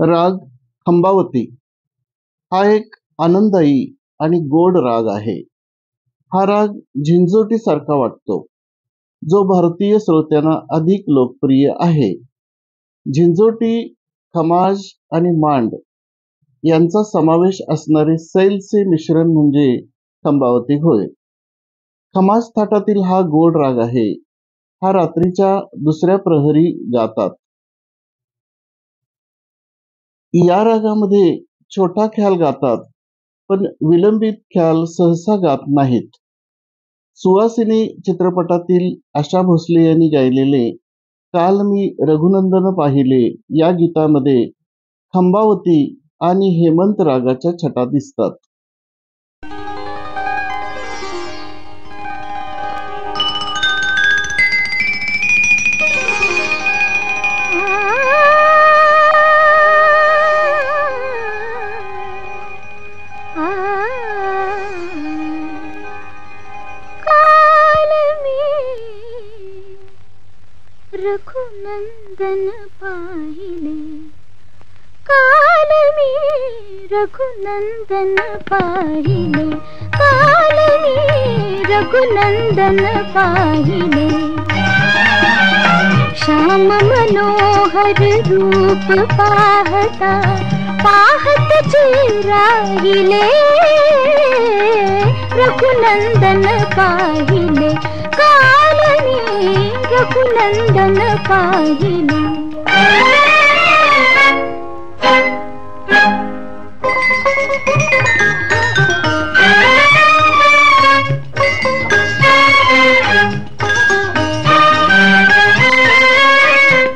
राग खंबावती हा एक आनंददायी आणि गोड राग आहे. हा राग झिंजोटीसारखा वाटतो, जो भारतीय श्रोत्यांना अधिक लोकप्रिय आहे. झिंजोटी, खमाज आणि मांड यांचा समावेश असणारे सैलचे मिश्रण म्हणजे खंबावती होय. खमाज थाटातील हा गोड राग आहे. हा रात्रीच्या दुसऱ्या प्रहरी गातात. या रागामध्ये छोटा ख्याल गातात, पण विलंबित ख्याल सहसा गात नाहीत. सुवासिनी चित्रपटातील आशा भोसले यांनी गायलेले काल मी रघुनंदन पाहिले या गीतामध्ये खंबावती आणि हेमंत रागाच्या छटा दिसतात. रघुनंदन पाहिले, काल मी रघुनंदन पाहिले, काल मी रघुनंदन पाहिले. श्याम मनोहर रूप पाहता पाहत चिराहिले, रघुनंदन पाहिले, काल मी रघुनंदन पाहिले.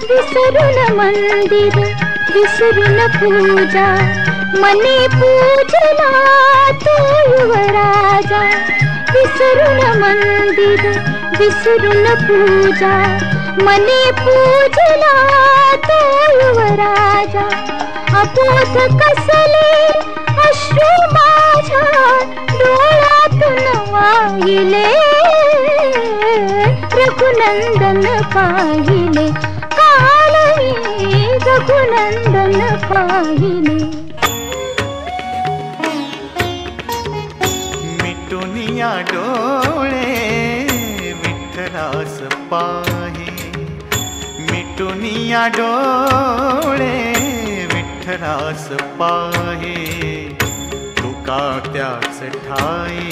विसरून मंदिर विसरून पूजा, मने पूजला तो युवराजा. विसरून मंदिर विसरून पूजा, मने पूजला तो युवराजा. अबोध कसले अश्रू माझ्या डोळ्यातून वाहिले, रघुनंदन पाहिले, काल मी रघुनंदन पाहिले. मिटुनिया डोळे विठ्ठलास पाहे, मिटुनिया डोळे विठ्ठलास पाहे. तुका त्याच ठाई,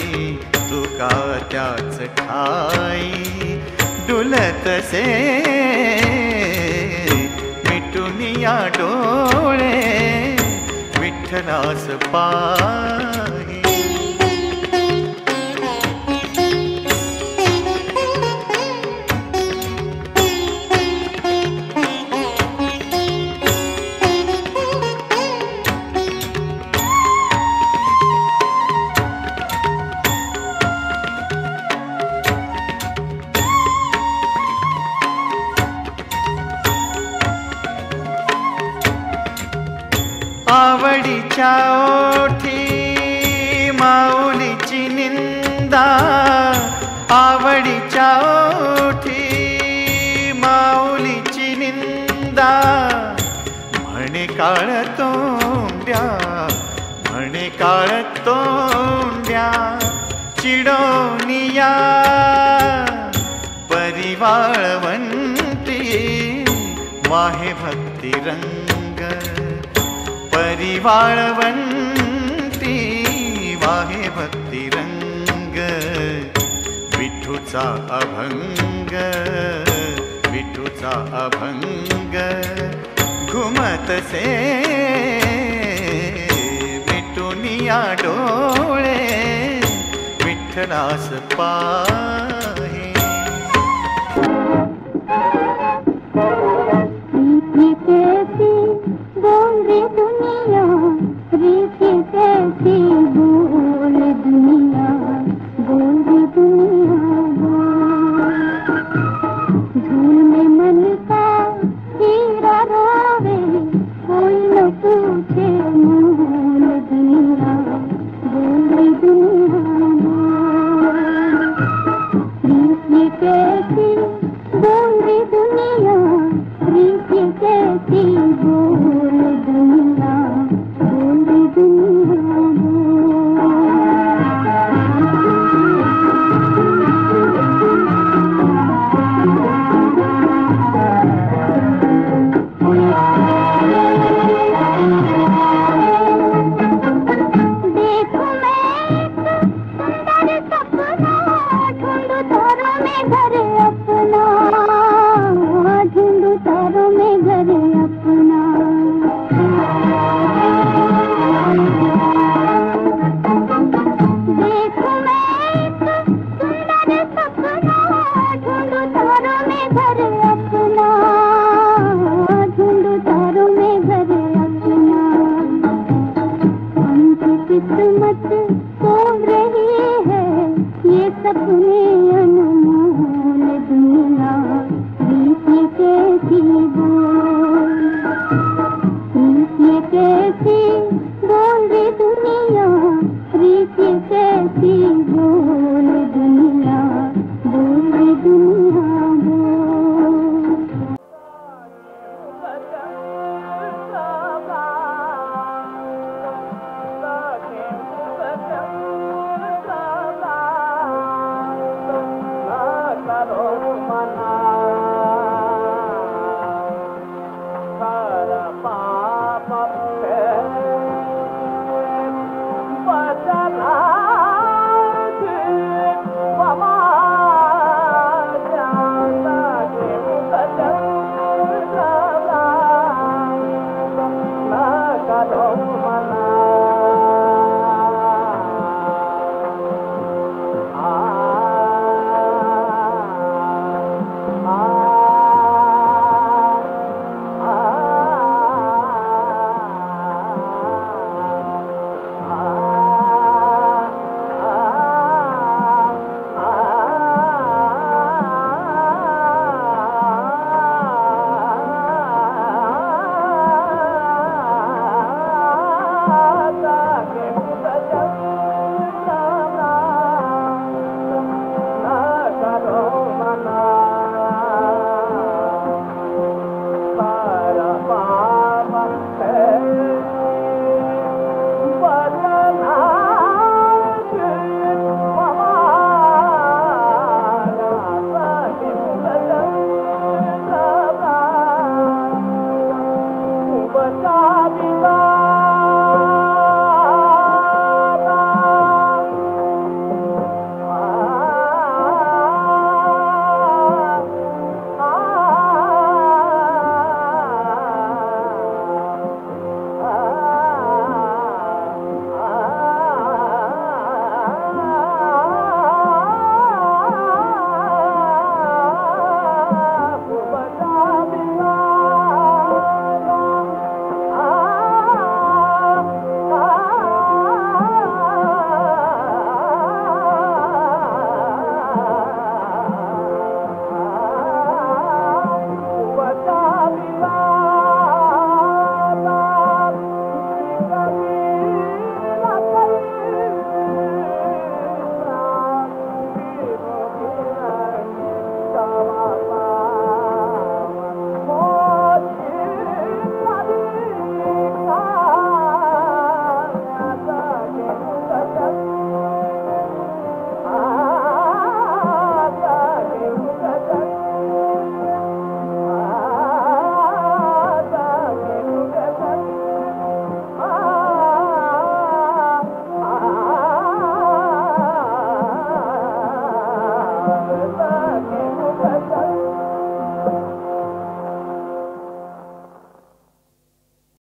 तुका त्याच ठाई डुलतसे. मिटुनिया डोळे विठ्ठलास पाहे. आवडीच्या ओठी माऊलीची निंदा, आवडीच्या ओठी माऊलीची निंदा. म्हणे काळ तोंड्या, म्हणे काळ तोंड्या चिडोनिया परिवाळवंती वाहे भक्ती रंग. परिवाळवंती वाहे भक्ती रंग. विठूचा अभंग, विठूचा अभंग घुमतसे. मिटुनिया डोळे विठ्ठलास पाहे. बोल रे दुनिया, रीति कैसी बोल दुनिया, बोल रे दुनिया बोल. झूल में मन का हीरा रोवे, कोई न पूछे मोल दुनिया, बोल रे दुनिया बोल. रीति कैसी बोल रे दुनिया, रीति कैसी बोल. किस्मत तोड़ रही है ये सपने अनमोल दुनिया रीत ये कैसी बोल रीत ये कैसी बोल रे दुनिया रीत ये कैसी बोल दुनिया बोल रे दुनिया बोल Bye.